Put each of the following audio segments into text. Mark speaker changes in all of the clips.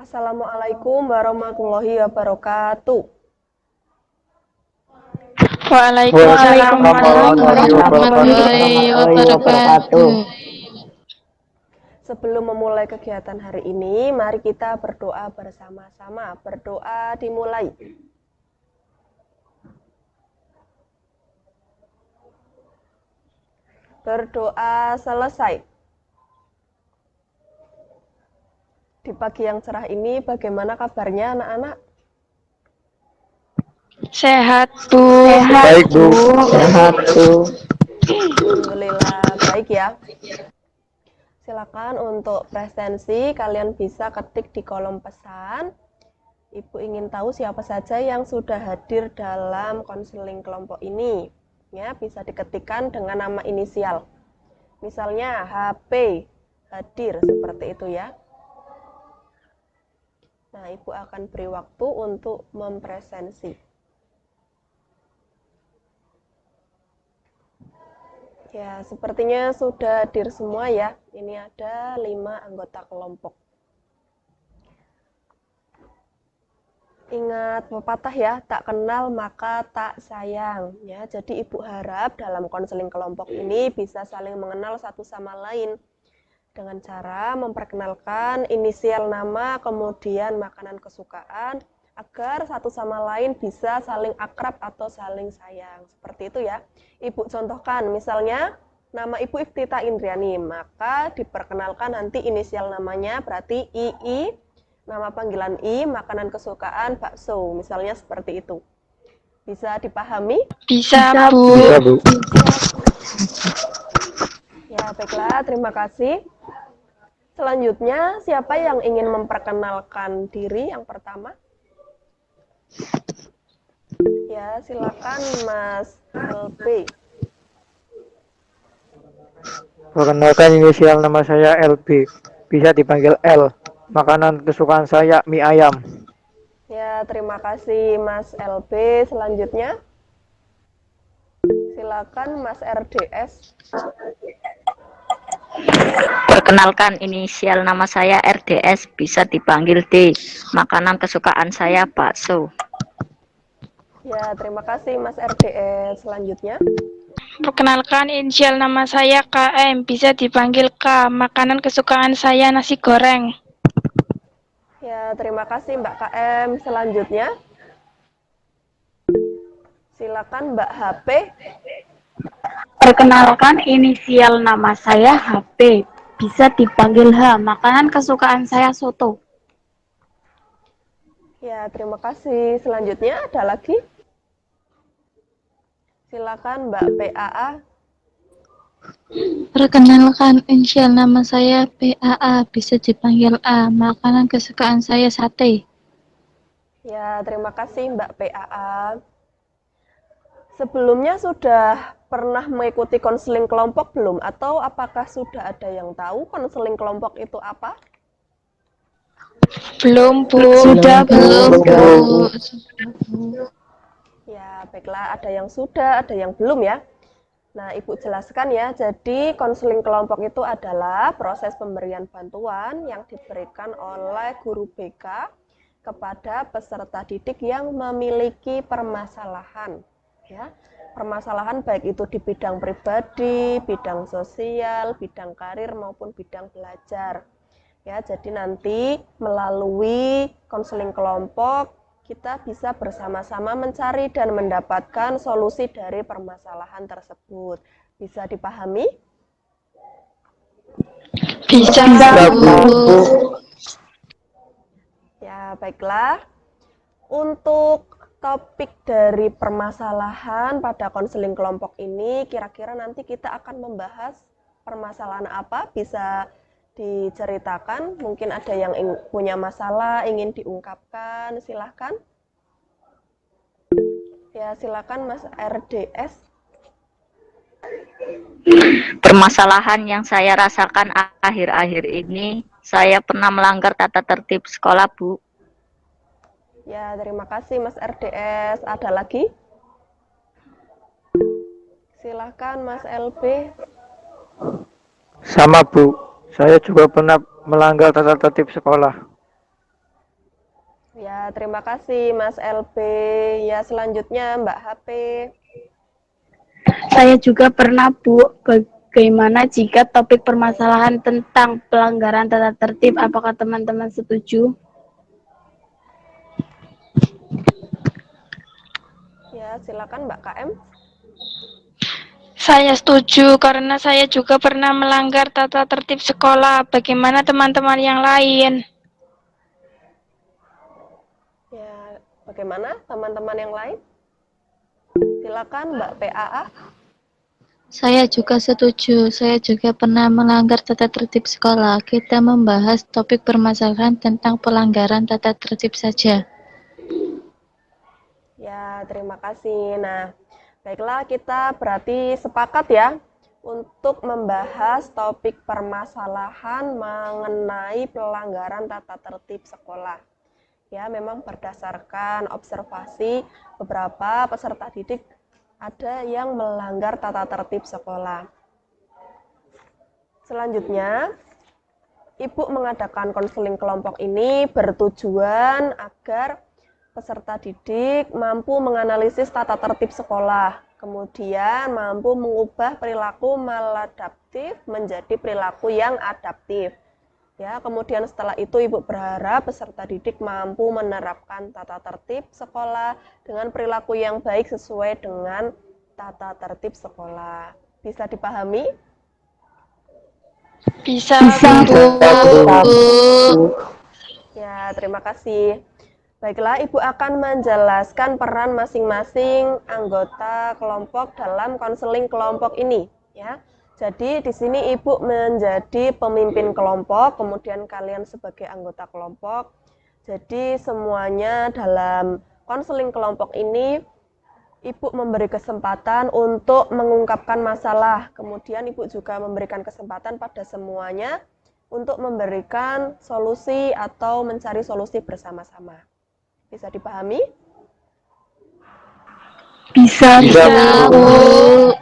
Speaker 1: Assalamualaikum warahmatullahi wabarakatuh.
Speaker 2: Waalaikumsalam
Speaker 3: Waalaikumsalam
Speaker 2: warahmatullahi
Speaker 3: warahmatullahi wabarakatuh.
Speaker 2: wabarakatuh.
Speaker 1: Sebelum memulai kegiatan hari ini, mari kita berdoa bersama-sama. Berdoa dimulai. Berdoa selesai. Di pagi yang cerah ini, bagaimana kabarnya anak-anak?
Speaker 2: Sehat, Bu.
Speaker 3: Baik, Bu.
Speaker 4: Sehat, Bu.
Speaker 1: Alhamdulillah, baik ya. Silakan untuk presensi, kalian bisa ketik di kolom pesan. Ibu ingin tahu siapa saja yang sudah hadir dalam konseling kelompok ini. Ya, bisa diketikkan dengan nama inisial. Misalnya HP, hadir, seperti itu ya. Nah, Ibu akan beri waktu untuk mempresensi. Ya, sepertinya sudah hadir semua ya. Ini ada 5 anggota kelompok. Ingat pepatah ya, tak kenal maka tak sayang. Ya, jadi Ibu harap dalam konseling kelompok ini bisa saling mengenal satu sama lain dengan cara memperkenalkan inisial nama, kemudian makanan kesukaan, agar satu sama lain bisa saling akrab atau saling sayang. Seperti itu ya. Ibu contohkan, misalnya nama Ibu Iftita Indriani, maka diperkenalkan nanti inisial namanya berarti II, nama panggilan I, makanan kesukaan bakso, misalnya seperti itu. Bisa dipahami?
Speaker 2: Bisa, Bu.
Speaker 3: Bisa, Bu.
Speaker 1: Ya, baiklah, terima kasih. Selanjutnya, siapa yang ingin memperkenalkan diri yang pertama? Ya, silakan Mas LB.
Speaker 3: Perkenalkan, inisial nama saya LB. Bisa dipanggil L. Makanan kesukaan saya mie ayam.
Speaker 1: Ya, terima kasih Mas LB. Selanjutnya, silakan Mas RDS.
Speaker 4: Perkenalkan, inisial nama saya RDS, bisa dipanggil D. Makanan kesukaan saya bakso.
Speaker 1: Ya, terima kasih Mas RDS. Selanjutnya,
Speaker 2: Perkenalkan, inisial nama saya KM, bisa dipanggil K. Makanan kesukaan saya nasi goreng.
Speaker 1: ya terima kasih Mbak KM. Selanjutnya, silakan Mbak HP.
Speaker 5: Perkenalkan, inisial nama saya HP, bisa dipanggil H. Makanan kesukaan saya soto.
Speaker 1: Ya, terima kasih. Selanjutnya ada lagi. Silakan Mbak PAA.
Speaker 6: Perkenalkan, inisial nama saya PAA, bisa dipanggil A. Makanan kesukaan saya sate.
Speaker 1: Ya, terima kasih Mbak PAA. Sebelumnya sudah pernah mengikuti konseling kelompok belum? Atau apakah sudah ada yang tahu konseling kelompok itu apa?
Speaker 2: Belum, Bu.
Speaker 5: Sudah,
Speaker 6: Belum,
Speaker 5: Bu.
Speaker 6: Bu.
Speaker 1: Ya, baiklah, ada yang sudah, ada yang belum ya. Nah, Ibu jelaskan ya, jadi konseling kelompok itu adalah proses pemberian bantuan yang diberikan oleh guru BK kepada peserta didik yang memiliki permasalahan. Ya, permasalahan baik itu di bidang pribadi, bidang sosial, bidang karir maupun bidang belajar. Ya, jadi nanti melalui konseling kelompok kita bisa bersama-sama mencari dan mendapatkan solusi dari permasalahan tersebut. Bisa dipahami?
Speaker 2: Bisa,
Speaker 6: Bu.
Speaker 1: Ya, baiklah. Untuk topik dari permasalahan pada konseling kelompok ini, kira-kira nanti kita akan membahas permasalahan apa? Bisa diceritakan, mungkin ada yang punya masalah ingin diungkapkan, silahkan. Ya, silakan Mas RDS.
Speaker 4: Permasalahan yang saya rasakan akhir-akhir ini, saya pernah melanggar tata tertib sekolah, Bu.
Speaker 1: Ya, terima kasih Mas RDS. Ada lagi? Silahkan Mas LB.
Speaker 3: Sama, Bu. Saya juga pernah melanggar tata tertib sekolah.
Speaker 1: Ya, terima kasih Mas LB. Ya, selanjutnya Mbak HP.
Speaker 5: Saya juga pernah, Bu. Bagaimana jika topik permasalahan tentang pelanggaran tata tertib? Apakah teman-teman setuju?
Speaker 1: Ya, silakan Mbak KM.
Speaker 2: Saya setuju karena saya juga pernah melanggar tata tertib sekolah. Bagaimana teman-teman yang lain?
Speaker 1: Ya, bagaimana teman-teman yang lain? Silakan Mbak PAA.
Speaker 6: Saya juga setuju. Saya juga pernah melanggar tata tertib sekolah. Kita membahas topik permasalahan tentang pelanggaran tata tertib saja.
Speaker 1: Ya, terima kasih. Nah, baiklah kita berarti sepakat ya untuk membahas topik permasalahan mengenai pelanggaran tata tertib sekolah. Ya, memang berdasarkan observasi beberapa peserta didik ada yang melanggar tata tertib sekolah. Selanjutnya, Ibu mengadakan konseling kelompok ini bertujuan agar peserta didik mampu menganalisis tata tertib sekolah, kemudian mampu mengubah perilaku maladaptif menjadi perilaku yang adaptif. Ya, kemudian setelah itu Ibu berharap peserta didik mampu menerapkan tata tertib sekolah dengan perilaku yang baik sesuai dengan tata tertib sekolah. Bisa dipahami?
Speaker 2: Bisa,
Speaker 3: Bu.
Speaker 1: Ya, terima kasih. Baiklah, Ibu akan menjelaskan peran masing-masing anggota kelompok dalam konseling kelompok ini, ya. Jadi di sini Ibu menjadi pemimpin kelompok, kemudian kalian sebagai anggota kelompok. Jadi semuanya dalam konseling kelompok ini Ibu memberi kesempatan untuk mengungkapkan masalah. Kemudian Ibu juga memberikan kesempatan pada semuanya untuk memberikan solusi atau mencari solusi bersama-sama. Bisa dipahami?
Speaker 5: Bisa, Bu.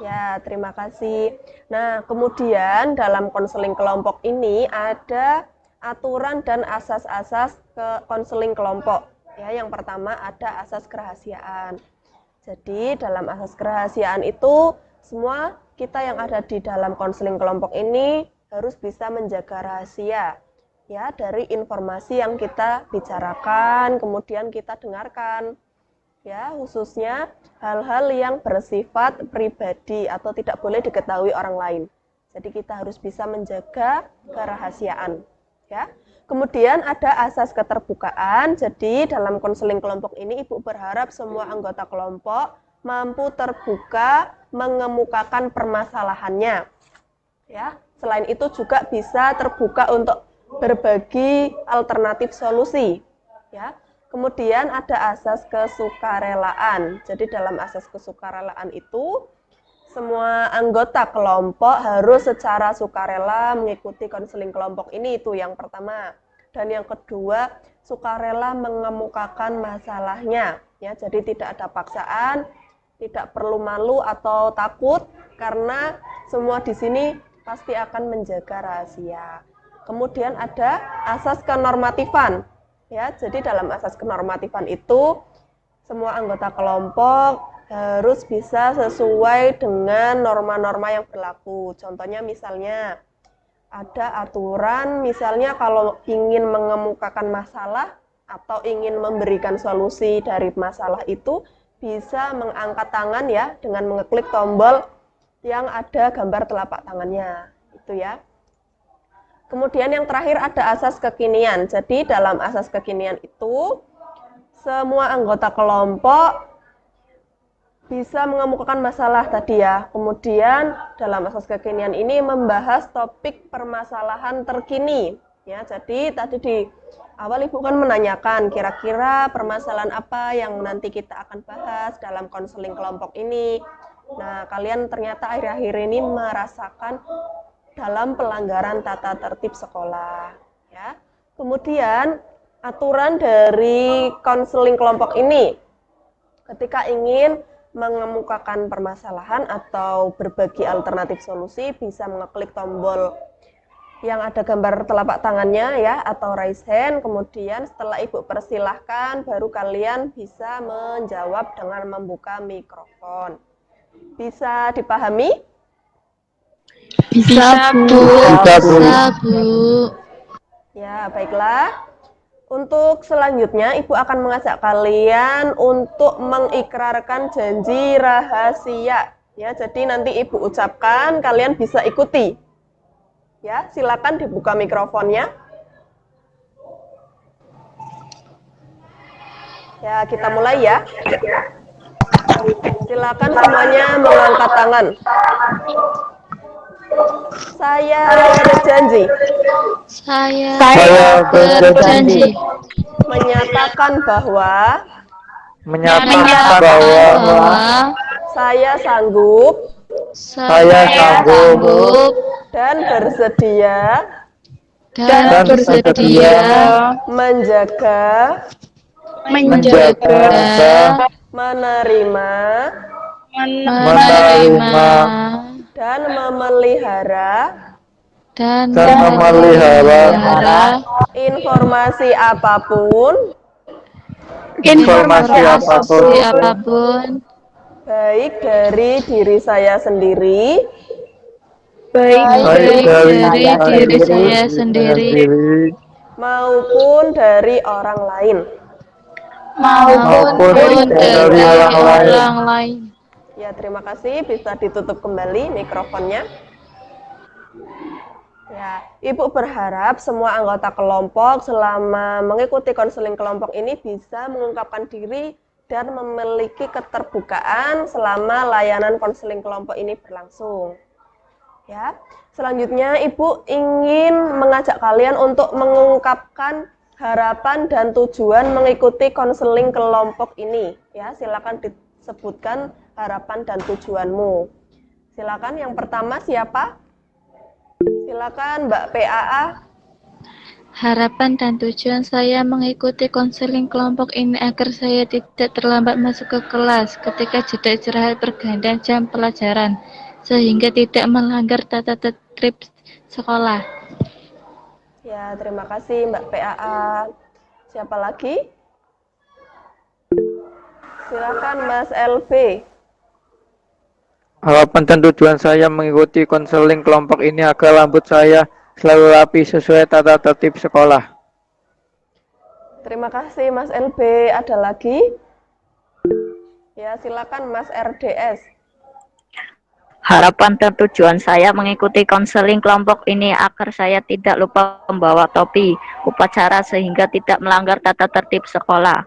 Speaker 1: Ya, terima kasih. Nah, kemudian dalam konseling kelompok ini ada aturan dan asas-asas konseling kelompok. Ya, yang pertama ada asas kerahasiaan. Jadi, dalam asas kerahasiaan itu semua kita yang ada di dalam konseling kelompok ini harus bisa menjaga rahasia ya dari informasi yang kita bicarakan, kemudian kita dengarkan. Ya, khususnya hal-hal yang bersifat pribadi atau tidak boleh diketahui orang lain. Jadi kita harus bisa menjaga kerahasiaan, ya. Kemudian ada asas keterbukaan. Jadi dalam konseling kelompok ini Ibu berharap semua anggota kelompok mampu terbuka mengemukakan permasalahannya. Ya, selain itu juga bisa terbuka untuk berbagi alternatif solusi, ya. Kemudian ada asas kesukarelaan. Jadi dalam asas kesukarelaan itu semua anggota kelompok harus secara sukarela mengikuti konseling kelompok ini, itu yang pertama. Dan yang kedua, sukarela mengemukakan masalahnya. Ya, jadi tidak ada paksaan, tidak perlu malu atau takut karena semua di sini pasti akan menjaga rahasia. Kemudian ada asas kenormatifan. Ya, jadi dalam asas kenormatifan itu semua anggota kelompok harus bisa sesuai dengan norma-norma yang berlaku. Contohnya misalnya ada aturan, misalnya kalau ingin mengemukakan masalah atau ingin memberikan solusi dari masalah itu bisa mengangkat tangan ya dengan mengeklik tombol yang ada gambar telapak tangannya. Itu ya. Kemudian yang terakhir ada asas kekinian. Jadi dalam asas kekinian itu semua anggota kelompok bisa mengemukakan masalah tadi ya. Kemudian dalam asas kekinian ini membahas topik permasalahan terkini. Ya, jadi tadi di awal Ibu kan menanyakan kira-kira permasalahan apa yang nanti kita akan bahas dalam konseling kelompok ini. Nah, kalian ternyata akhir-akhir ini merasakan dalam pelanggaran tata tertib sekolah, ya. Kemudian aturan dari konseling kelompok ini, ketika ingin mengemukakan permasalahan atau berbagi alternatif solusi, bisa mengeklik tombol yang ada gambar telapak tangannya ya, atau raise hand. Kemudian setelah Ibu persilahkan, baru kalian bisa menjawab dengan membuka mikrofon. Bisa dipahami?
Speaker 2: Bisa, Bu.
Speaker 3: Bisa, Bu.
Speaker 6: Bisa, Bu.
Speaker 1: Ya, baiklah. Untuk selanjutnya, Ibu akan mengajak kalian untuk mengikrarkan janji rahasia. Ya, jadi nanti Ibu ucapkan, kalian bisa ikuti. Ya, silakan dibuka mikrofonnya. Ya, kita mulai ya. Silakan semuanya mengangkat tangan. Saya berjanji
Speaker 6: Saya berjanji
Speaker 1: menyatakan bahwa
Speaker 3: menyatakan bahwa
Speaker 6: bahwa
Speaker 1: saya sanggup
Speaker 6: saya sanggup
Speaker 1: dan bersedia
Speaker 6: dan bersedia
Speaker 1: menjaga,
Speaker 3: menjaga,
Speaker 1: menerima,
Speaker 6: menerima
Speaker 1: dan memelihara
Speaker 6: dan
Speaker 3: memelihara
Speaker 1: informasi apapun,
Speaker 3: informasi apapun,
Speaker 6: apapun
Speaker 1: baik dari diri saya sendiri
Speaker 3: baik dari
Speaker 6: diri saya sendiri
Speaker 1: maupun dari orang lain.
Speaker 6: maupun dari orang lain.
Speaker 1: Ya, terima kasih. Bisa ditutup kembali mikrofonnya. Ya, Ibu berharap semua anggota kelompok selama mengikuti konseling kelompok ini bisa mengungkapkan diri dan memiliki keterbukaan selama layanan konseling kelompok ini berlangsung. Ya, selanjutnya Ibu ingin mengajak kalian untuk mengungkapkan harapan dan tujuan mengikuti konseling kelompok ini. Ya, silakan disebutkan harapan dan tujuanmu. Silakan yang pertama siapa? Silakan Mbak PAA.
Speaker 6: Harapan dan tujuan saya mengikuti konseling kelompok ini agar saya tidak terlambat masuk ke kelas ketika jeda istirahat pergantian jam pelajaran, sehingga tidak melanggar tata tertib sekolah.
Speaker 1: Ya, terima kasih Mbak PAA. Siapa lagi? Silakan Mas LB.
Speaker 3: Harapan dan tujuan saya mengikuti konseling kelompok ini agar rambut saya selalu rapi sesuai tata tertib sekolah.
Speaker 1: Terima kasih Mas LB. Ada lagi? Ya, silakan Mas RDS.
Speaker 4: Harapan dan tujuan saya mengikuti konseling kelompok ini agar saya tidak lupa membawa topi upacara sehingga tidak melanggar tata tertib sekolah.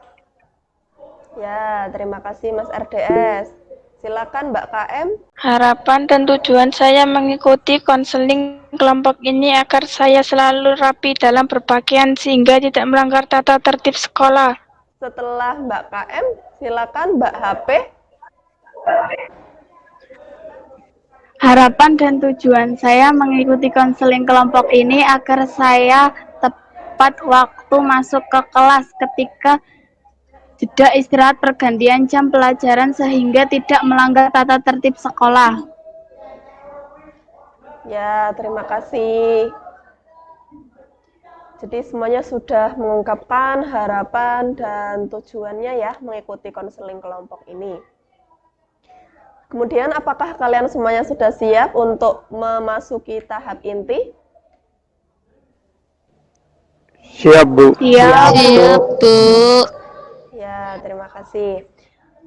Speaker 1: Ya, terima kasih Mas RDS. Silakan Mbak KM.
Speaker 2: Harapan dan tujuan saya mengikuti konseling kelompok ini agar saya selalu rapi dalam berpakaian sehingga tidak melanggar tata tertib sekolah.
Speaker 1: Setelah Mbak KM, silakan Mbak HP.
Speaker 5: Harapan dan tujuan saya mengikuti konseling kelompok ini agar saya tepat waktu masuk ke kelas ketika jeda istirahat pergantian jam pelajaran sehingga tidak melanggar tata tertib sekolah.
Speaker 1: Ya, terima kasih. Jadi semuanya sudah mengungkapkan harapan dan tujuannya ya mengikuti konseling kelompok ini. Kemudian apakah kalian semuanya sudah siap untuk memasuki tahap inti?
Speaker 3: Siap, Bu.
Speaker 6: Siap, Bu.
Speaker 1: Ya, terima kasih.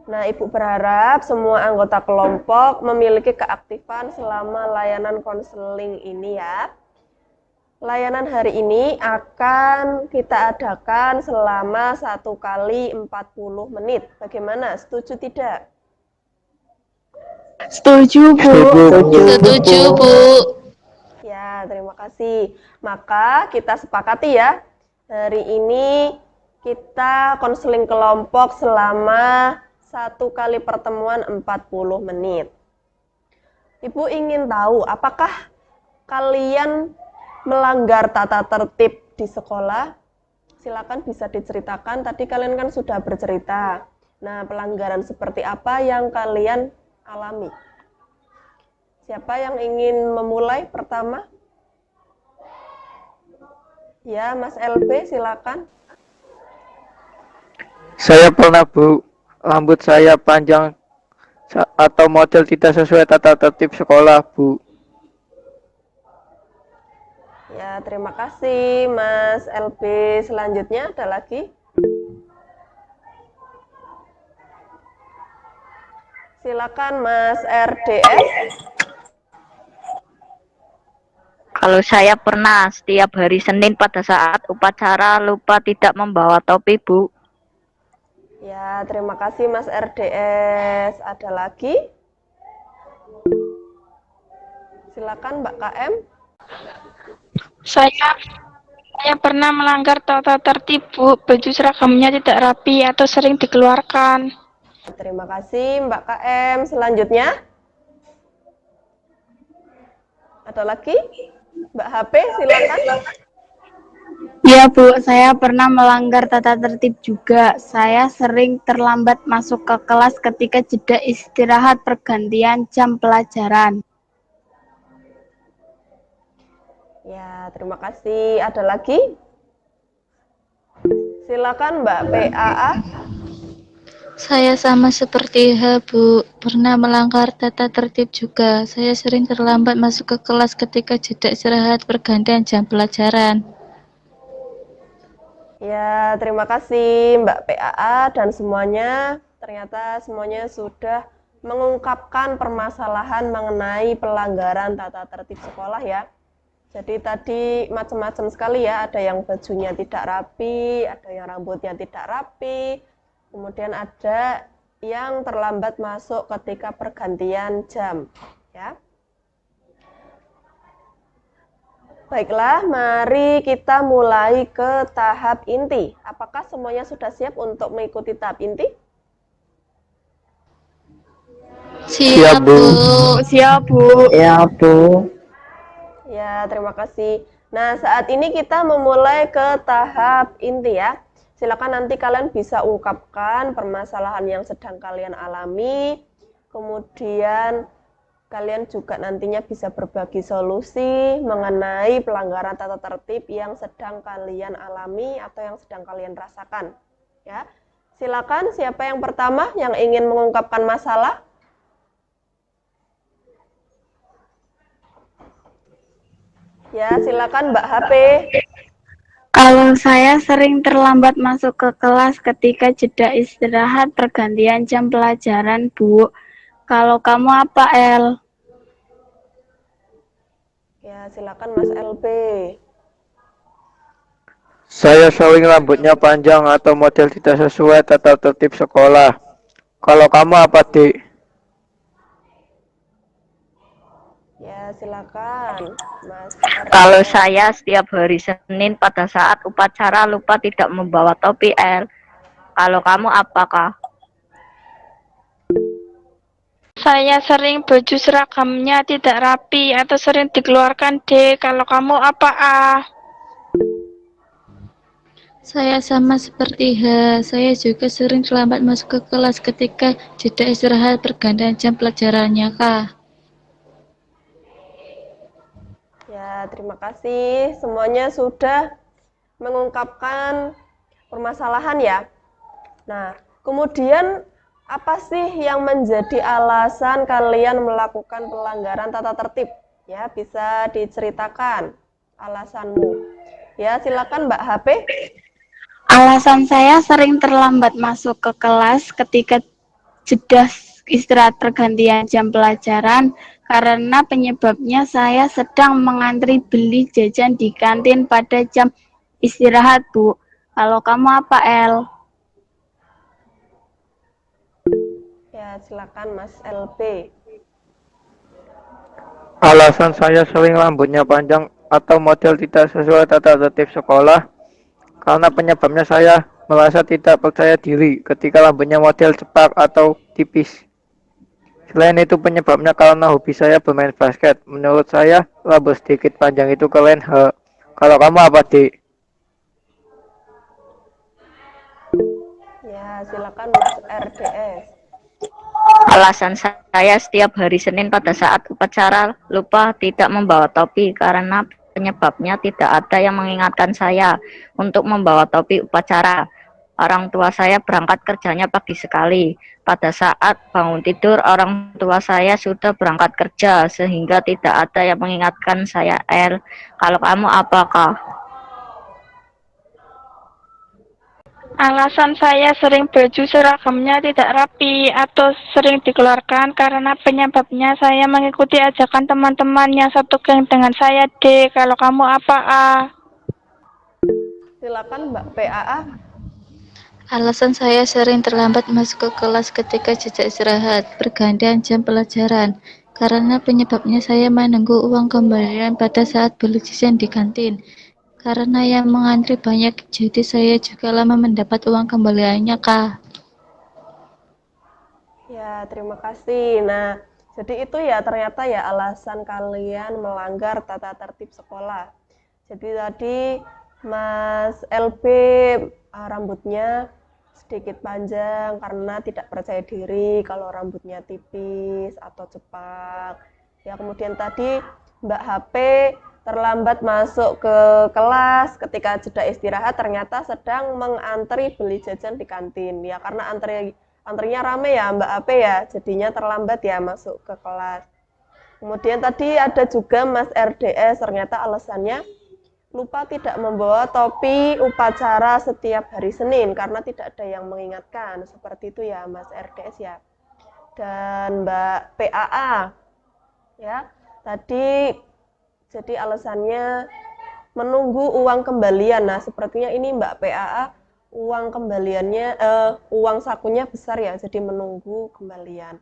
Speaker 1: Nah, Ibu berharap semua anggota kelompok memiliki keaktifan selama layanan konseling ini ya. Layanan hari ini akan kita adakan selama 1 kali 40 menit. Bagaimana? Setuju tidak?
Speaker 5: Setuju, Bu.
Speaker 6: Setuju, Bu.
Speaker 1: Ya, terima kasih. Maka kita sepakati ya, hari ini kita konseling kelompok selama 1 kali pertemuan 40 menit. Ibu ingin tahu apakah kalian melanggar tata tertib di sekolah? Silakan bisa diceritakan. Tadi kalian kan sudah bercerita. Nah, pelanggaran seperti apa yang kalian alami? Siapa yang ingin memulai pertama? Ya, Mas LB silakan.
Speaker 3: Saya pernah, Bu. Rambut saya panjang atau model tidak sesuai tata tertib sekolah, Bu.
Speaker 1: Ya, terima kasih Mas LB. Selanjutnya ada lagi? Silakan Mas RDS.
Speaker 4: Kalau saya pernah setiap hari Senin pada saat upacara lupa tidak membawa topi, Bu.
Speaker 1: Ya, terima kasih Mas RDS. Ada lagi? Silakan Mbak KM.
Speaker 2: Saya pernah melanggar tata tertib, Bu. Baju seragamnya tidak rapi atau sering dikeluarkan.
Speaker 1: Terima kasih Mbak KM. Selanjutnya? Ada lagi? Mbak HP, silakan.
Speaker 5: Ya Bu, saya pernah melanggar tata tertib juga. Saya sering terlambat masuk ke kelas ketika jeda istirahat pergantian jam pelajaran.
Speaker 1: Ya, terima kasih. Ada lagi? Silakan Mbak PAA.
Speaker 6: Saya sama seperti H, Bu. Pernah melanggar tata tertib juga. Saya sering terlambat masuk ke kelas ketika jeda istirahat pergantian jam pelajaran.
Speaker 1: Ya, terima kasih Mbak PAA dan semuanya. Ternyata semuanya sudah mengungkapkan permasalahan mengenai pelanggaran tata tertib sekolah ya. Jadi tadi macam-macam sekali ya, ada yang bajunya tidak rapi, ada yang rambutnya tidak rapi, kemudian ada yang terlambat masuk ketika pergantian jam ya. Baiklah, mari kita mulai ke tahap inti. Apakah semuanya sudah siap untuk mengikuti tahap inti?
Speaker 6: Siap, Bu.
Speaker 5: Siap Bu.
Speaker 3: Ya, Bu.
Speaker 1: Ya, terima kasih. Nah, saat ini kita memulai ke tahap inti ya. Silakan nanti kalian bisa ungkapkan permasalahan yang sedang kalian alami. Kemudian kalian juga nantinya bisa berbagi solusi mengenai pelanggaran tata tertib yang sedang kalian alami atau yang sedang kalian rasakan. Ya, silakan siapa yang pertama yang ingin mengungkapkan masalah? Ya, silakan Mbak HP.
Speaker 5: Kalau saya sering terlambat masuk ke kelas ketika jeda istirahat pergantian jam pelajaran, Bu. Kalau kamu apa, El?
Speaker 1: Ya, silakan Mas LB.
Speaker 3: Saya sering rambutnya panjang atau model tidak sesuai tata tertib sekolah. Kalau kamu apa, Dik?
Speaker 1: Ya, silakan Mas
Speaker 4: Kalau
Speaker 1: RDS.
Speaker 4: saya setiap hari Senin pada saat upacara lupa tidak membawa topi, L. Kalau kamu apakah?
Speaker 2: Saya sering baju seragamnya tidak rapi atau sering dikeluarkan, D. Kalau kamu apa, A?
Speaker 6: Saya sama seperti H. Saya juga sering terlambat masuk ke kelas ketika jeda istirahat pergantian jam pelajarannya, Kak.
Speaker 1: Ya, terima kasih. Semuanya sudah mengungkapkan permasalahan ya. Nah, kemudian apa sih yang menjadi alasan kalian melakukan pelanggaran tata tertib? Ya, bisa diceritakan alasanmu. Ya, silakan Mbak HP.
Speaker 5: Alasan saya sering terlambat masuk ke kelas ketika jeda istirahat pergantian jam pelajaran karena penyebabnya saya sedang mengantri beli jajan di kantin pada jam istirahat, Bu. Kalau kamu apa, El?
Speaker 1: Ya, silakan Mas LB.
Speaker 3: Alasan saya sering rambutnya panjang atau model tidak sesuai tata tertib sekolah karena penyebabnya saya merasa tidak percaya diri ketika rambutnya model cepak atau tipis. Selain itu penyebabnya karena hobi saya bermain basket. Menurut saya rambut sedikit panjang itu keren, H. Kalau kamu apa, Dik?
Speaker 1: Ya, silakan Mas RDS.
Speaker 4: Alasan saya setiap hari Senin pada saat upacara lupa tidak membawa topi karena penyebabnya tidak ada yang mengingatkan saya untuk membawa topi upacara. Orang tua saya berangkat kerjanya pagi sekali. Pada saat bangun tidur, orang tua saya sudah berangkat kerja, sehingga tidak ada yang mengingatkan saya. Kalau kamu apakah?
Speaker 2: Alasan saya sering baju seragamnya tidak rapi atau sering dikeluarkan karena penyebabnya saya mengikuti ajakan teman-teman yang satu geng dengan saya. D. Kalau kamu apa? A.
Speaker 1: Silakan Mbak PAA.
Speaker 6: Alasan saya sering terlambat masuk ke kelas ketika jeda istirahat, pergantian jam pelajaran. Karena penyebabnya saya menunggu uang kembalian pada saat beli jajan di kantin. Karena yang mengantri banyak, jadi saya juga lama mendapat uang kembaliannya, Kak.
Speaker 1: Ya, terima kasih. Nah, jadi itu ya ternyata ya alasan kalian melanggar tata tertib sekolah. Jadi tadi Mas LB rambutnya sedikit panjang karena tidak percaya diri kalau rambutnya tipis atau cepak. Ya, kemudian tadi Mbak HP terlambat masuk ke kelas ketika jeda istirahat ternyata sedang mengantri beli jajan di kantin. Ya, karena antrinya rame ya Mbak HP ya, jadinya terlambat ya masuk ke kelas. Kemudian tadi ada juga Mas RDS, ternyata alasannya lupa tidak membawa topi upacara setiap hari Senin karena tidak ada yang mengingatkan. Seperti itu ya Mas RDS ya. Dan Mbak PAA ya, tadi jadi alasannya menunggu uang kembalian. Nah, sepertinya ini Mbak PAA uang kembaliannya uang sakunya besar ya, jadi menunggu kembalian.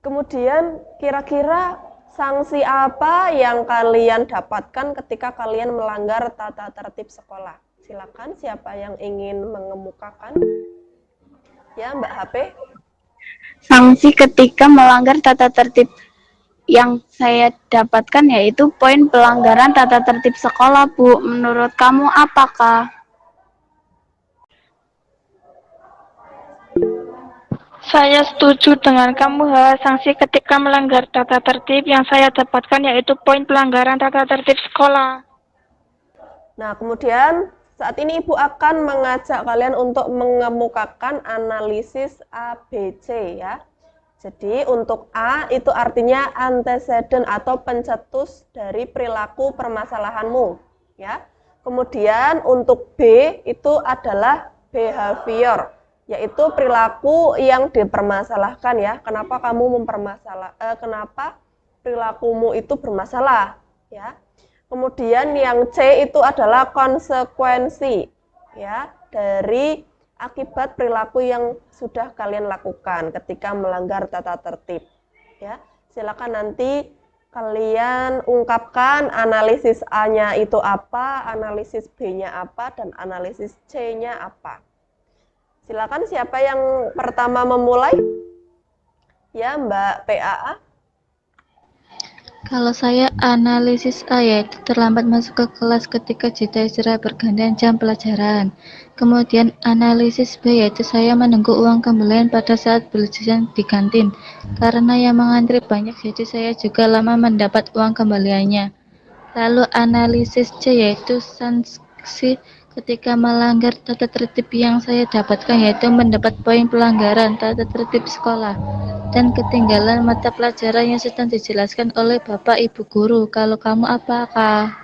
Speaker 1: Kemudian kira-kira sanksi apa yang kalian dapatkan ketika kalian melanggar tata tertib sekolah? Silakan siapa yang ingin mengemukakan? Ya, Mbak HP.
Speaker 5: Sanksi ketika melanggar tata tertib yang saya dapatkan yaitu poin pelanggaran tata tertib sekolah, Bu. Menurut kamu apakah?
Speaker 2: Saya setuju dengan kamu, sanksi ketika melanggar tata tertib yang saya dapatkan yaitu poin pelanggaran tata tertib sekolah.
Speaker 1: Nah, kemudian saat ini Ibu akan mengajak kalian untuk mengemukakan analisis ABC ya. Jadi untuk A itu artinya antecedent atau pencetus dari perilaku permasalahanmu ya. Kemudian untuk B itu adalah behavior, yaitu perilaku yang dipermasalahkan ya. Kenapa kamu kenapa perilakumu itu bermasalah ya. Kemudian yang C itu adalah konsekuensi ya dari akibat perilaku yang sudah kalian lakukan ketika melanggar tata tertib ya. Silakan nanti kalian ungkapkan analisis A-nya itu apa, analisis B-nya apa, dan analisis C-nya apa. Silakan siapa yang pertama memulai? Ya, Mbak PAA.
Speaker 6: Kalau saya analisis A yaitu terlambat masuk ke kelas ketika jeda istirahat pergantian jam pelajaran. Kemudian analisis B yaitu saya menunggu uang kembalian pada saat beli jajan di kantin. Karena yang mengantri banyak jadi saya juga lama mendapat uang kembaliannya. Lalu analisis C yaitu sanksi ketika melanggar tata tertib yang saya dapatkan yaitu mendapat poin pelanggaran tata tertib sekolah dan ketinggalan mata pelajaran yang sedang dijelaskan oleh Bapak Ibu Guru. Kalau kamu apakah?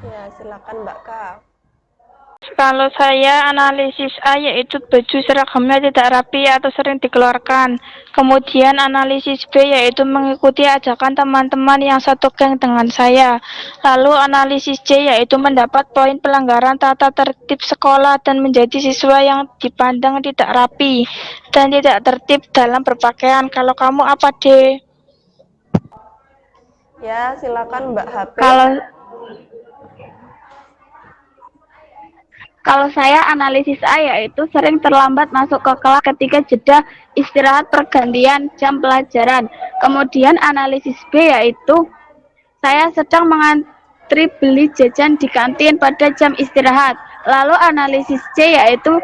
Speaker 1: Ya, silakan Mbak K.
Speaker 2: Kalau saya analisis A yaitu baju seragamnya tidak rapi atau sering dikeluarkan. Kemudian analisis B yaitu mengikuti ajakan teman-teman yang satu geng dengan saya. Lalu analisis C yaitu mendapat poin pelanggaran tata tertib sekolah dan menjadi siswa yang dipandang tidak rapi dan tidak tertib dalam berpakaian. Kalau kamu apa, D?
Speaker 1: Ya, silakan Mbak HP.
Speaker 5: Kalau saya analisis A yaitu sering terlambat masuk ke kelas ketika jeda istirahat pergantian jam pelajaran. Kemudian analisis B yaitu saya sedang mengantri beli jajan di kantin pada jam istirahat. Lalu analisis C yaitu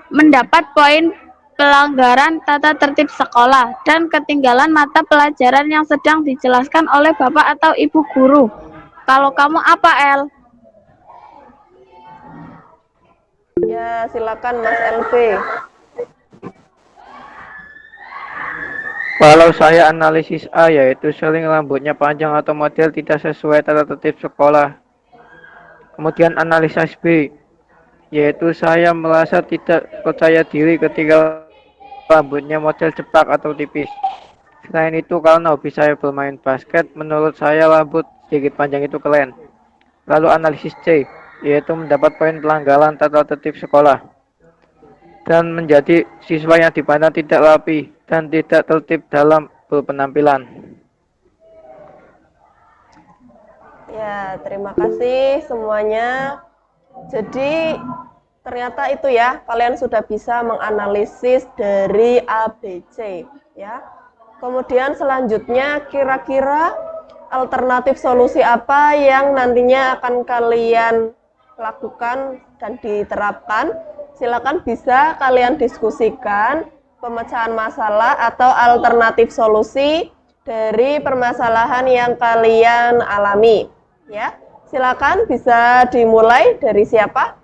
Speaker 5: mendapat poin pelanggaran tata tertib sekolah, dan ketinggalan mata pelajaran yang sedang dijelaskan oleh Bapak atau Ibu guru. Kalau kamu apa, El?
Speaker 1: Ya, silakan Mas LB.
Speaker 3: Kalau saya analisis A, yaitu sering rambutnya panjang atau model tidak sesuai tata tertib sekolah. Kemudian analisis B, yaitu saya merasa tidak percaya diri ketika rambutnya model cepak atau tipis. Selain itu, karena hobi saya bermain basket, menurut saya rambut sedikit panjang itu keren. Lalu analisis C, yaitu mendapat poin pelanggaran tata tertib sekolah dan menjadi siswa yang dipandang tidak rapi dan tidak tertib dalam berpenampilan.
Speaker 1: Ya, terima kasih semuanya. Jadi ternyata itu ya, kalian sudah bisa menganalisis dari A, B, C ya. Kemudian selanjutnya kira-kira alternatif solusi apa yang nantinya akan kalian lakukan dan diterapkan? Silakan bisa kalian diskusikan pemecahan masalah atau alternatif solusi dari permasalahan yang kalian alami ya. Silakan bisa dimulai dari siapa?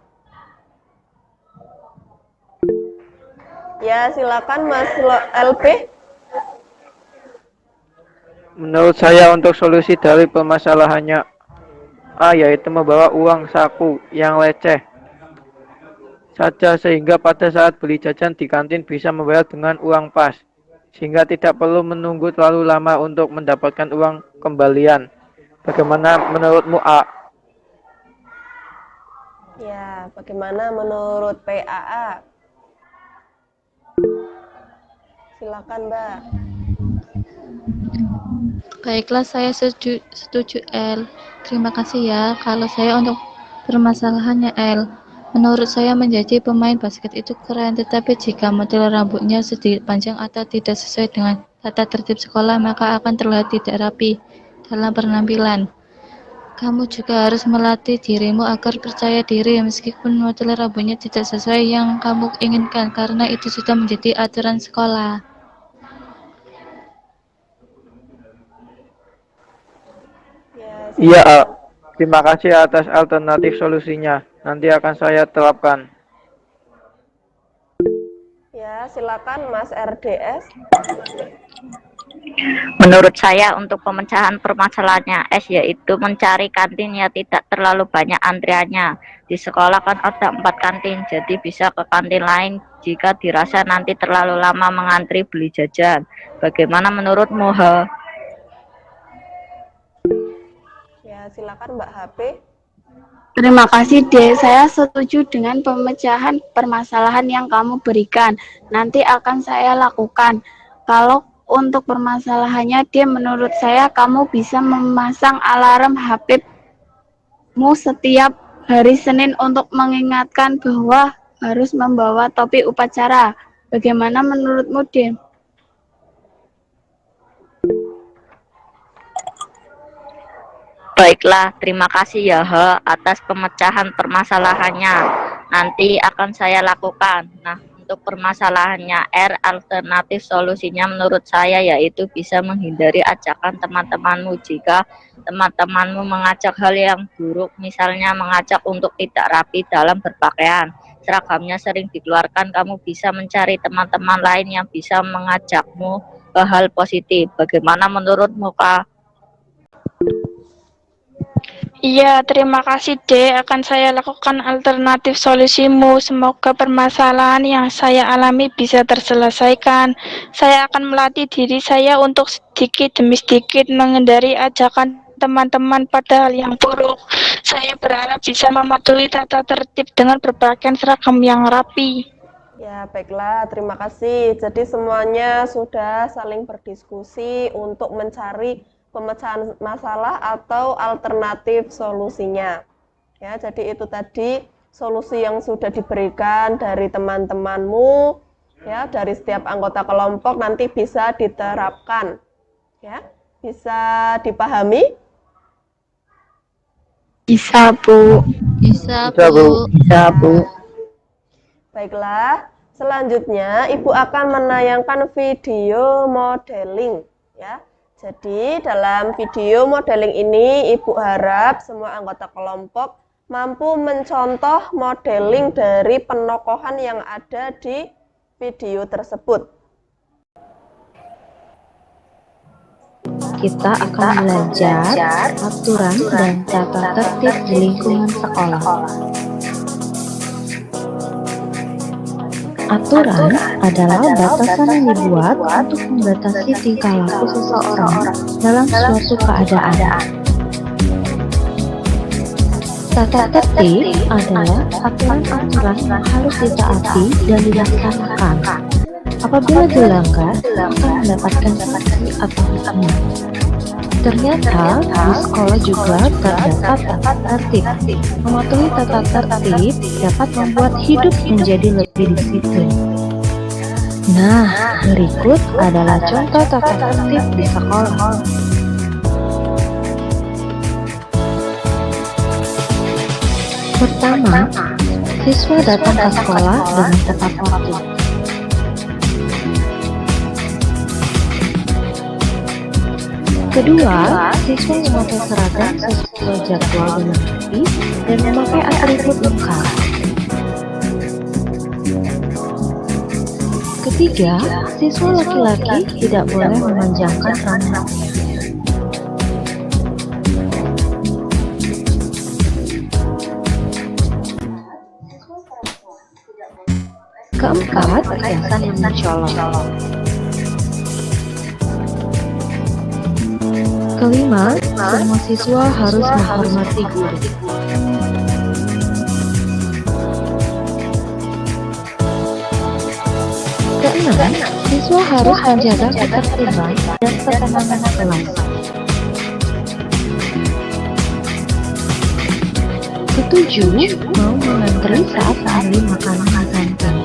Speaker 1: Ya, silakan Mas LP.
Speaker 3: Menurut saya untuk solusi dari permasalahannya A, yaitu membawa uang saku yang leceh saja sehingga pada saat beli jajan di kantin bisa membayar dengan uang pas, sehingga tidak perlu menunggu terlalu lama untuk mendapatkan uang kembalian. Bagaimana menurutmu A?
Speaker 1: Ya, bagaimana menurut PAA? Silakan, Mbak.
Speaker 6: Baiklah, saya setuju L. Terima kasih ya. Kalau saya untuk permasalahannya L, menurut saya menjadi pemain basket itu keren, tetapi jika model rambutnya sedikit panjang atau tidak sesuai dengan tata tertib sekolah, maka akan terlihat tidak rapi dalam penampilan. Kamu juga harus melatih dirimu agar percaya diri meskipun model rambutnya tidak sesuai yang kamu inginkan, karena itu sudah menjadi aturan sekolah.
Speaker 3: Iya, A. Terima kasih atas alternatif solusinya. Nanti akan saya terapkan.
Speaker 1: Ya, silakan Mas RDS.
Speaker 4: Menurut saya untuk pemecahan permasalahannya S, yaitu mencari kantin yang tidak terlalu banyak antriannya. Di sekolah kan ada 4 kantin, jadi bisa ke kantin lain jika dirasa nanti terlalu lama mengantri beli jajan. Bagaimana menurutmu, H?
Speaker 1: Ya, silakan Mbak HP.
Speaker 5: Terima kasih, D. Saya setuju dengan pemecahan permasalahan yang kamu berikan. Nanti akan saya lakukan. Kalau untuk permasalahannya, D, menurut saya kamu bisa memasang alarm HP-mu setiap hari Senin untuk mengingatkan bahwa harus membawa topi upacara. Bagaimana menurutmu, D?
Speaker 4: Baiklah, terima kasih ya H atas pemecahan permasalahannya. Nanti akan saya lakukan. Nah, untuk permasalahannya R, alternatif solusinya menurut saya yaitu bisa menghindari ajakan teman-temanmu jika teman-temanmu mengajak hal yang buruk, misalnya mengajak untuk tidak rapi dalam berpakaian. Seragamnya sering dikeluarkan, kamu bisa mencari teman-teman lain yang bisa mengajakmu ke hal positif. Bagaimana menurutmu, Kak?
Speaker 2: Iya, terima kasih D. Akan saya lakukan alternatif solusimu. Semoga permasalahan yang saya alami bisa terselesaikan. Saya akan melatih diri saya untuk sedikit demi sedikit menghindari ajakan teman-teman pada hal yang buruk. Saya berharap bisa mematuhi tata tertib dengan berpakaian seragam yang rapi.
Speaker 1: Ya, baiklah, terima kasih. Jadi semuanya sudah saling berdiskusi untuk mencari pemecahan masalah atau alternatif solusinya. Ya, jadi itu tadi solusi yang sudah diberikan dari teman-temanmu, ya, dari setiap anggota kelompok nanti bisa diterapkan. Ya, bisa dipahami?
Speaker 5: Bisa, Bu.
Speaker 6: Bisa,
Speaker 3: Bisa, Bu.
Speaker 6: Bu.
Speaker 4: Bisa, Bu.
Speaker 1: Baiklah, Selanjutnya, Ibu akan menayangkan video modeling ya. Jadi, dalam video modeling ini Ibu harap semua anggota kelompok mampu mencontoh modeling dari penokohan yang ada di video tersebut.
Speaker 7: Kita akan belajar aturan dan tata tertib di lingkungan sekolah. Aturan adalah batasan yang dibuat untuk membatasi tingkah laku seseorang dalam suatu keadaan. Tata tertib adalah aturan-aturan yang harus ditaati dan dilaksanakan. Apabila dilanggar, akan mendapatkan sanksi atau hukuman. Ternyata di sekolah juga terdapat tata tertib. Mematuhi tata tertib dapat membuat hidup menjadi lebih disiplin. Nah, berikut adalah contoh tata tertib di sekolah. Pertama, siswa datang ke sekolah dengan tepat waktu. Kedua, siswa memakai seragam sesuai jadwal dengan rapi dan memakai atribut lengkap. Ketiga, siswa laki-laki tidak boleh memanjangkan rambutnya. Keempat, perhiasan yang mencolok. Kelima, semua siswa harus menghormati guru. Keenam, siswa harus menjaga ketertiban dan ketenangan kelas. Ketujuh, mau mengantri saat membeli makanan di kantin.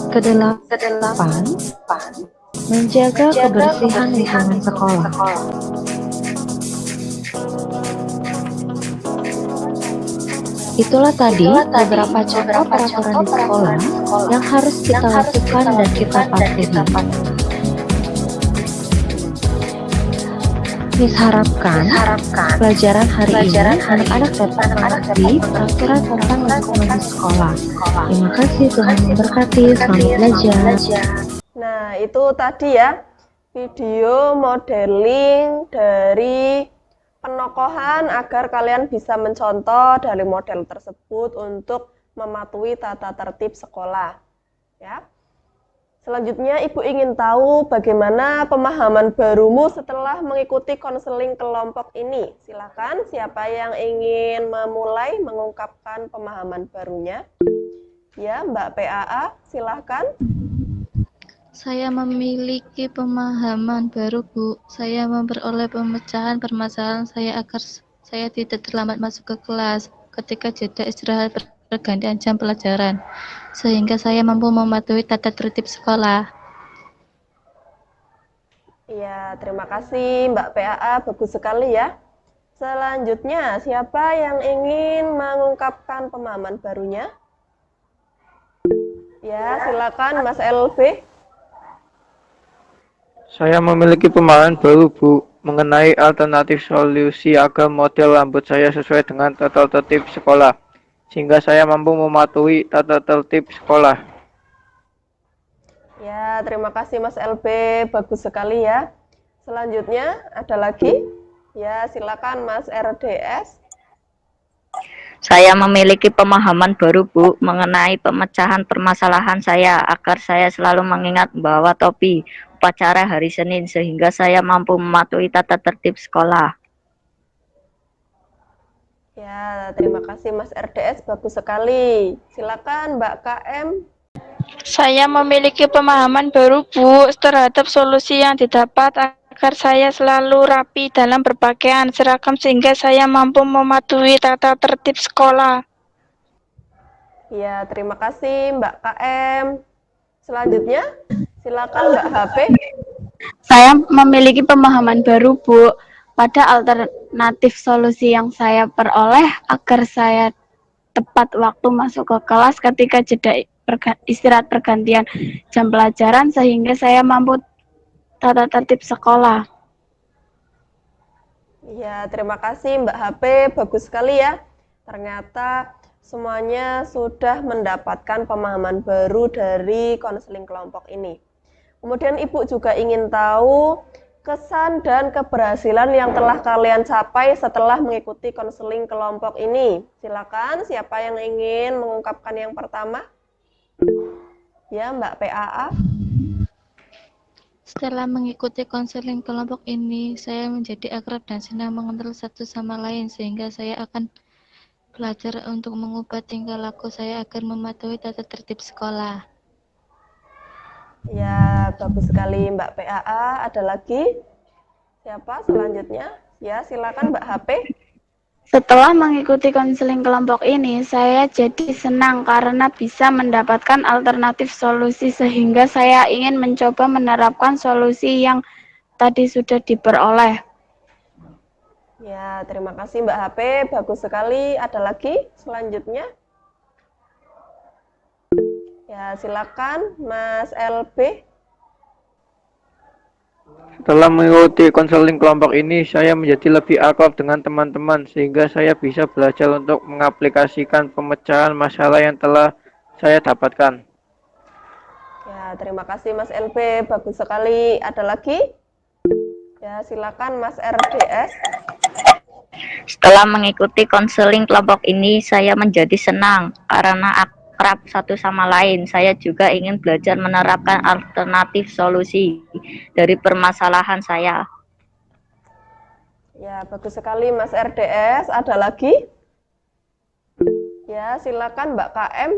Speaker 7: Kedelapan, menjaga kebersihan lingkungan sekolah. Itulah tadi beberapa contoh peraturan di sekolah yang harus kita lakukan dan kita patuhi. Miss harapkan pelajaran hari ini anak-anak dapat mengerti peraturan tentang lingkungan di sekolah. Terima kasih, Tuhan memberkati. Selamat belajar.
Speaker 1: Nah, itu tadi ya video modeling dari penokohan agar kalian bisa mencontoh dari model tersebut untuk mematuhi tata tertib sekolah. Ya. Selanjutnya, Ibu ingin tahu bagaimana pemahaman barumu setelah mengikuti konseling kelompok ini. Silakan, siapa yang ingin memulai mengungkapkan pemahaman barunya? Ya, Mbak PAA, silakan.
Speaker 6: Saya memiliki pemahaman baru, Bu. Saya memperoleh pemecahan permasalahan saya agar saya tidak terlambat masuk ke kelas ketika jeda istirahat pergantian jam pelajaran, sehingga saya mampu mematuhi tata tertib sekolah.
Speaker 1: Ya, terima kasih Mbak PAA, bagus sekali ya. Selanjutnya, siapa yang ingin mengungkapkan pemahaman barunya? Ya, silakan Mas LB.
Speaker 3: Saya memiliki pemahaman baru, Bu, mengenai alternatif solusi agar model rambut saya sesuai dengan tata tertib sekolah, sehingga saya mampu mematuhi tata tertib sekolah.
Speaker 1: Ya, terima kasih Mas LB, bagus sekali ya. Selanjutnya, ada lagi? Ya, silakan Mas RDS.
Speaker 4: Saya memiliki pemahaman baru, Bu, mengenai pemecahan permasalahan saya agar saya selalu mengingat bahwa topi upacara hari Senin sehingga saya mampu mematuhi tata tertib sekolah.
Speaker 1: Ya, terima kasih Mas RDS, bagus sekali. Silakan Mbak KM.
Speaker 2: Saya memiliki pemahaman baru, Bu, terhadap solusi yang didapat agar saya selalu rapi dalam berpakaian seragam sehingga saya mampu mematuhi tata tertib sekolah.
Speaker 1: Ya, terima kasih Mbak KM. Selanjutnya, silakan Mbak HP.
Speaker 5: Saya memiliki pemahaman baru, Bu. Pada alternatif solusi yang saya peroleh agar saya tepat waktu masuk ke kelas ketika jeda istirahat pergantian jam pelajaran sehingga saya mampu tata tertib sekolah.
Speaker 1: Ya, terima kasih Mbak HP, bagus sekali ya. Ternyata semuanya sudah mendapatkan pemahaman baru dari konseling kelompok ini. Kemudian Ibu juga ingin tahu kesan dan keberhasilan yang telah kalian capai setelah mengikuti konseling kelompok ini. Silakan, siapa yang ingin mengungkapkan yang pertama? Ya, Mbak PAA.
Speaker 6: Setelah mengikuti konseling kelompok ini, saya menjadi akrab dan senang mengenal satu sama lain, sehingga saya akan belajar untuk mengubah tingkah laku saya agar mematuhi tata tertib sekolah.
Speaker 1: Ya, bagus sekali Mbak PAA. Ada lagi? Siapa selanjutnya? Ya, silakan Mbak HP.
Speaker 5: Setelah mengikuti konseling kelompok ini, saya jadi senang karena bisa mendapatkan alternatif solusi sehingga saya ingin mencoba menerapkan solusi yang tadi sudah diperoleh.
Speaker 1: Ya, terima kasih Mbak HP. Bagus sekali. Ada lagi selanjutnya? Ya, silakan Mas LB.
Speaker 3: Setelah mengikuti konseling kelompok ini, saya menjadi lebih akrab dengan teman-teman sehingga saya bisa belajar untuk mengaplikasikan pemecahan masalah yang telah saya dapatkan.
Speaker 1: Ya, terima kasih Mas LB. Bagus sekali. Ada lagi? Ya, silakan Mas RDS.
Speaker 4: Setelah mengikuti konseling kelompok ini, saya menjadi senang karena akrab satu sama lain. Saya juga ingin belajar menerapkan alternatif solusi dari permasalahan saya.
Speaker 1: Ya, bagus sekali Mas RDS. Ada lagi? Ya, silakan Mbak KM.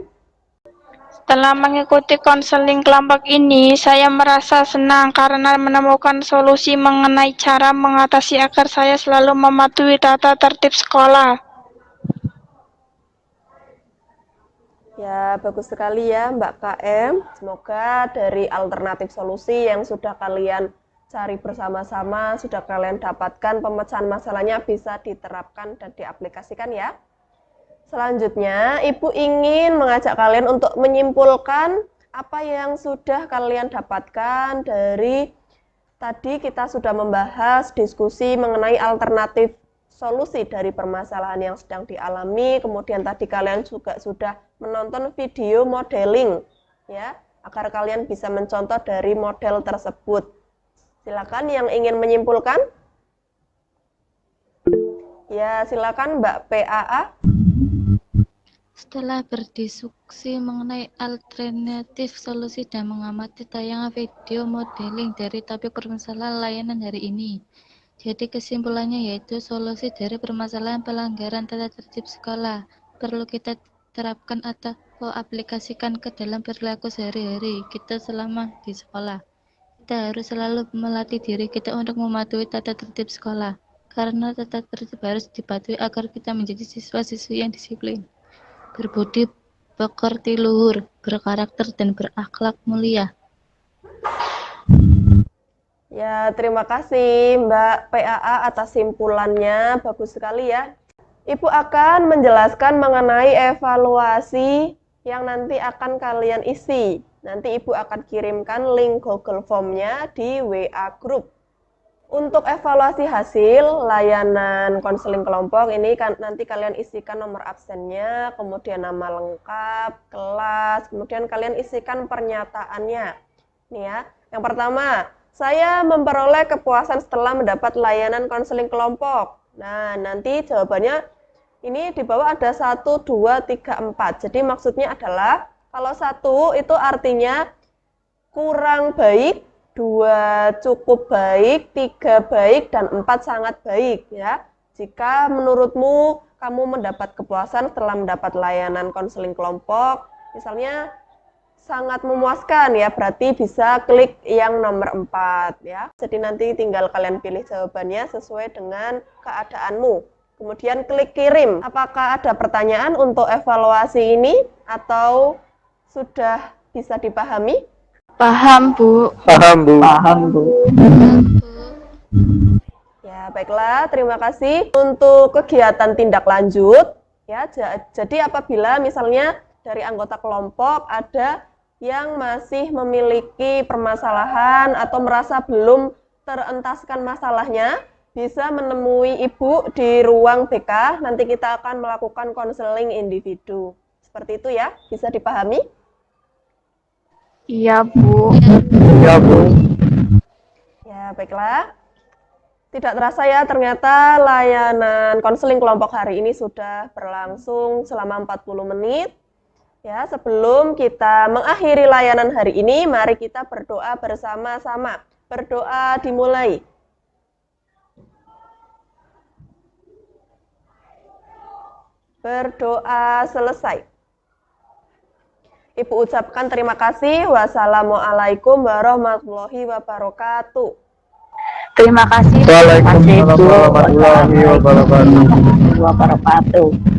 Speaker 2: Setelah mengikuti konseling kelompok ini, saya merasa senang karena menemukan solusi mengenai cara mengatasi agar saya selalu mematuhi tata tertib sekolah.
Speaker 1: Ya, bagus sekali ya Mbak KM. Semoga dari alternatif solusi yang sudah kalian cari bersama-sama, sudah kalian dapatkan pemecahan masalahnya bisa diterapkan dan diaplikasikan ya. Selanjutnya, Ibu ingin mengajak kalian untuk menyimpulkan apa yang sudah kalian dapatkan dari tadi kita sudah membahas diskusi mengenai alternatif solusi dari permasalahan yang sedang dialami, kemudian tadi kalian juga sudah menonton video modeling ya, agar kalian bisa mencontoh dari model tersebut. Silakan yang ingin menyimpulkan. Ya, silakan Mbak PAA.
Speaker 6: Setelah berdiskusi mengenai alternatif solusi dan mengamati tayangan video modeling dari topik permasalahan layanan hari ini, jadi kesimpulannya yaitu solusi dari permasalahan pelanggaran tata tertib sekolah perlu kita terapkan atau aplikasikan ke dalam perilaku sehari-hari kita selama di sekolah. Kita harus selalu melatih diri kita untuk mematuhi tata tertib sekolah, karena tata tertib harus dipatuhi agar kita menjadi siswa-siswi yang disiplin, berbudi pekerti luhur, berkarakter dan berakhlak mulia.
Speaker 1: Ya, terima kasih Mbak PAA atas simpulannya, bagus sekali ya. Ibu akan menjelaskan mengenai evaluasi yang nanti akan kalian isi. Nanti Ibu akan kirimkan link Google Form-nya di WA Group. Untuk evaluasi hasil layanan konseling kelompok ini kan nanti kalian isikan nomor absennya, kemudian nama lengkap, kelas, kemudian kalian isikan pernyataannya. Nih ya, yang pertama, saya memperoleh kepuasan setelah mendapat layanan konseling kelompok. Nah, nanti jawabannya ini di bawah ada 1, 2, 3, 4. Jadi maksudnya adalah kalau 1 itu artinya kurang baik, 2 cukup baik, 3 baik, dan 4 sangat baik ya. Jika menurutmu kamu mendapat kepuasan setelah mendapat layanan konseling kelompok, misalnya sangat memuaskan ya, berarti bisa klik yang nomor 4 ya. Jadi nanti tinggal kalian pilih jawabannya sesuai dengan keadaanmu. Kemudian klik kirim. Apakah ada pertanyaan untuk evaluasi ini atau sudah bisa dipahami?
Speaker 5: Paham, Bu.
Speaker 3: Paham, Bu.
Speaker 4: Paham, Bu.
Speaker 1: Ya, baiklah, terima kasih untuk kegiatan tindak lanjut. Ya, jadi apabila misalnya dari anggota kelompok ada yang masih memiliki permasalahan atau merasa belum terentaskan masalahnya, bisa menemui Ibu di ruang BK. Nanti kita akan melakukan konseling individu. Seperti itu ya, bisa dipahami?
Speaker 5: Iya, Bu.
Speaker 3: Ya, Bu.
Speaker 1: Ya, baiklah. Tidak terasa ya, ternyata layanan konseling kelompok hari ini sudah berlangsung selama 40 menit. Ya, sebelum kita mengakhiri layanan hari ini, mari kita berdoa bersama-sama. Berdoa dimulai. Berdoa selesai. Ibu ucapkan terima kasih. Wassalamualaikum warahmatullahi wabarakatuh.
Speaker 4: Terima kasih.
Speaker 3: Waalaikumsalam warahmatullahi wabarakatuh.
Speaker 4: wabarakatuh.